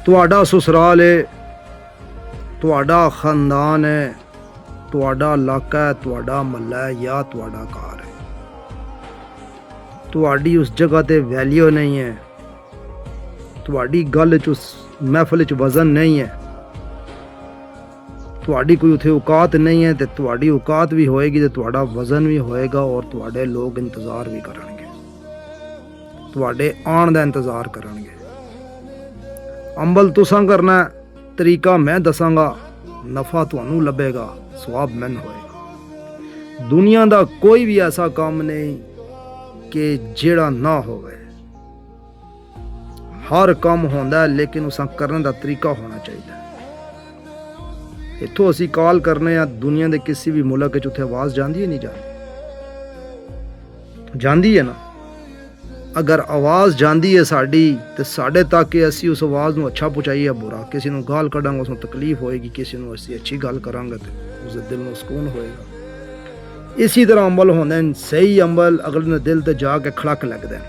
ਤੁਹਾਡਾ ससुराल है, ਤੁਹਾਡਾ खानदान है, ਤੁਹਾਡਾ इलाका है, ਤੁਹਾਡਾ महल्ला है या ਤੁਹਾਡਾ घर है, ਤੁਹਾਡੀ उस जगह ते वैल्यू नहीं है, ਤੁਹਾਡੀ गल च उस महफिल च वजन नहीं है, ਤੁਹਾਡੀ कोई उत्थे औकात नहीं है, तो ਤੁਹਾਡੀ औकात भी होएगी तो ਤੁਹਾਡਾ वजन भी होएगा और ਤੁਹਾਡੇ लोग इंतज़ार भी करनगे, ਤੁਹਾਡੇ आण दा इंतज़ार करनगे। अंबल तुसां करना, तरीका मैं दसांगा, नफ़ा तुहानू लभेगा, सवाब मैन होएगा। दुनिया दा कोई भी ऐसा काम नहीं कि जेड़ा ना होवे, हर काम होंदा है, लेकिन उसा करने दा तरीका होना चाहिए। इत्थों असी कॉल करने आ दुनिया के किसी भी मुल्क च, उत्थे आवाज़ जाती है नहीं जाती है ना। अगर आवाज़ जाती है साड़ी तो साढ़े तक कि असी उस आवाज़ को अच्छा पहुँचाइए बुरा, किसी को गाल कढ़ांगे उसमें तकलीफ होएगी, किसी को असी अच्छी गल करांगे तो उसके दिल में सुकून होएगा। इसी तरह अमल होंदे न, सही अमल अगले ने दिल ते जाके खड़क लगदे न।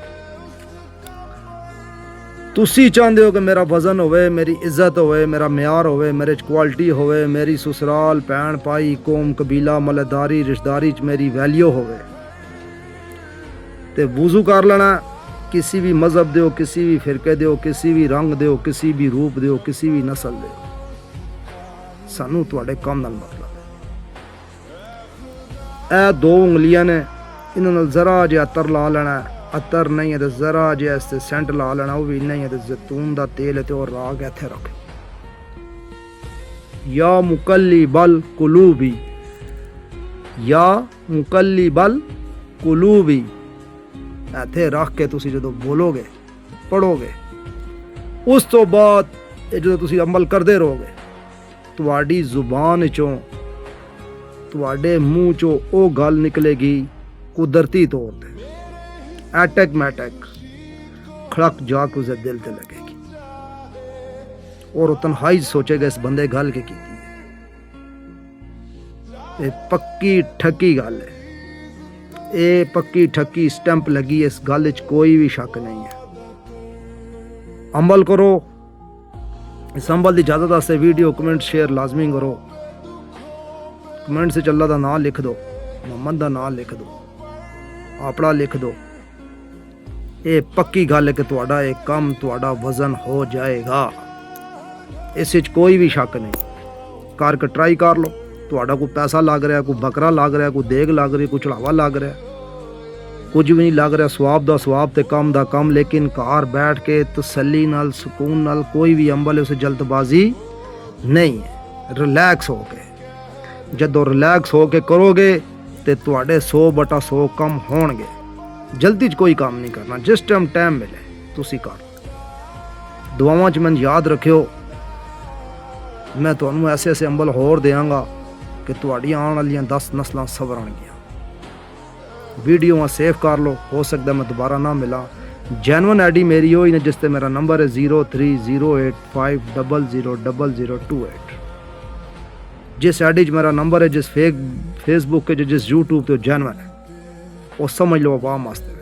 तुसी चाहते हो कि मेरा वजन होवे, मेरी इज्जत होवे, मेरा म्यार होवे, मेरे क्वालिटी होवे, मेरी ससुराल भैन भाई कौम कबीला मलदारी रिश्तेदारी च मेरी वैल्यू होवे, ते वुजू कर लेना। किसी भी मजहब दे, किसी भी फिरके दे, किसी भी रंग दे, किसी भी रूप दे, किसी भी नस्ल दे, सानू तुहाडे काम नाल मतलब है। ए दो उंगलियां ने, इन्हां नाल जरा जिहा अतर ला लेना। अतर नहीं है तो जरा जिहा इसते सेंट ला लेना, वो भी नहीं है तो जैतून दा तेल है तो राग इत्थे रख। या मुकल्लिबल कुलूबी, या मुकल्लिबल कुलूबी, इत्थे रख के तुसी जदों बोलोगे पढ़ोगे, उस तो बाद जो तुसी अमल करते रहोगे, तुहाडी जुबान चों तुहाडे मूँह चों वो गल निकलेगी कुदरती तौर पर, ऐटक खड़क जाके उसके दिल ते लगेगी और वो तन्हाई सोचेगा इस बंदे गल के की है। पक्की ठकी गल है, ये पक्की ठकी स्टैंप लगी है, इस गल च कोई भी शक नहीं है। अमल करो। इस अमल की इजाजत वास्ते वीडियो कमेंट शेयर लाजमी करो। कमेंट से अल्लाह का नाम लिख दो, मोहम्मद का नाम लिख दो, अपना लिख दो। ये पक्की गल है कि तुहाडा एक कम तुहाडा वजन हो जाएगा, इस कोई भी शक नहीं। करके ट्राई कर लो। तुहाडा कोई पैसा लग रहा, कोई बकरा लग रहा, कोई देग लग रही, कोई चढ़ावा लग रहा, कुछ भी नहीं लग रहा, स्वाब दा स्वाब ते कम दा कम, लेकिन घर बैठ के तसल्ली नाल सुकून नाल कोई भी अमल उस जल्दबाजी नहीं है। रिलैक्स हो के, जदों रिलैक्स हो के करोगे तो तुहाडे 100/100 कम होणगे। जल्दी च कोई काम नहीं करना, जिस टाइम मिले तुसी कर। दुआवां च मैनूं याद रखियो, मैं तुहानूं ऐसे ऐसे अंबल होर देंगा कि तुहाडियां आने वालियां 10 नस्लां सवरनगियां। वीडियो सेव कर लो, हो सकता मैं दोबारा ना मिला। जेन्युइन आईडी मेरी होई ने जिस ते मेरा नंबर है 030850000028। जिस आईडी च मेरा नंबर है, जिस फेसबुक के जिस यूट्यूब तो जेन्युइन है, वो समझ लो आवाम वास्ते।